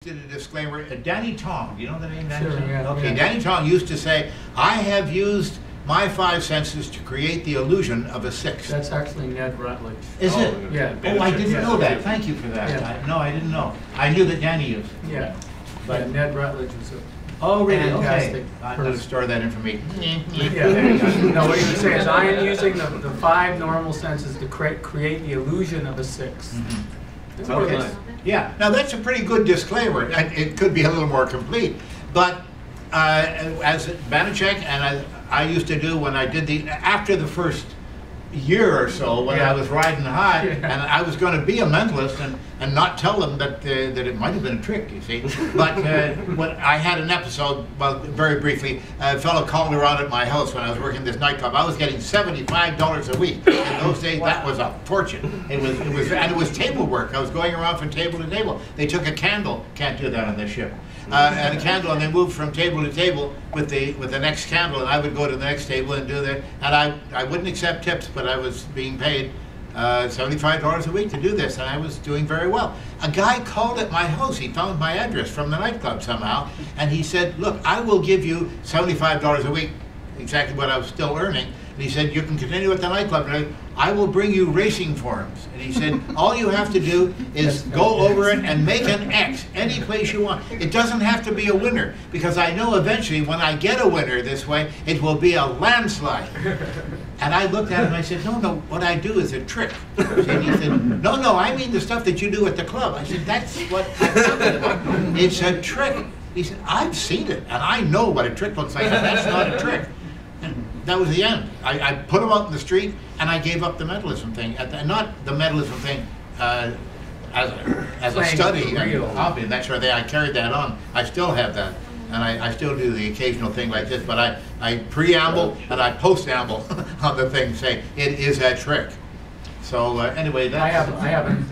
Did a disclaimer. Danny Tong, you know the name Danny Sure, Tong? yeah, okay, yeah. Danny Tong used to say, I have used my five senses to create the illusion of a sixth. That's actually Ned Rutledge. Is it? Yeah. Oh, I didn't Yeah. know that. Thank you for that. Yeah. No, I didn't know. I knew that Danny used it. Yeah. But But Ned Rutledge was a oh, really? Okay. fantastic I'm going to person. store that information. Yeah, there you go. No, what he was saying is I am using the five normal senses to create the illusion of a sixth. Mhm. More or Okay. less. Yeah. Now that's a pretty good disclaimer, and it could be a little more complete. But as Banachek and I used to do when I did after the first year or so, when I was riding high, Yeah. and I was going to be a mentalist and not tell them that it might have been a trick, you see. But when I had an episode, well, very briefly, a fellow called around at my house when I was working this nightclub. I was getting $75 a week. In those days, that was a fortune. It was table work. I was going around from table to table. They took a candle, can't do that on this ship, and a candle, and they moved from table to table with the next candle, and I would go to the next table and do that. And I wouldn't accept tips, but I was being paid $75 a week to do this, and I was doing very well. A guy called at my house. He found my address from the nightclub somehow, and he said, look, I will give you $75 a week, exactly what I was still earning. And he said, you can continue at the nightclub, and I will bring you racing forms. And he said, all you have to do is go over it and make an X any place you want. It doesn't have to be a winner, because I know eventually when I get a winner this way, it will be a landslide. And I looked at him and I said, no, what I do is a trick. And he said, no, I mean the stuff that you do at the club. I said, that's what I'm talking about. It's a trick. He said, I've seen it, and I know what a trick looks like, and that's not a trick. And that was the end. I put him out in the street, and I gave up the mentalism thing. Not the mentalism thing as a study, a hobby, and that sort of thing. I carried that on. I still have that. And I still do the occasional thing like this, but I preamble and I post-amble on the thing saying, it is a trick. So anyway, I haven't.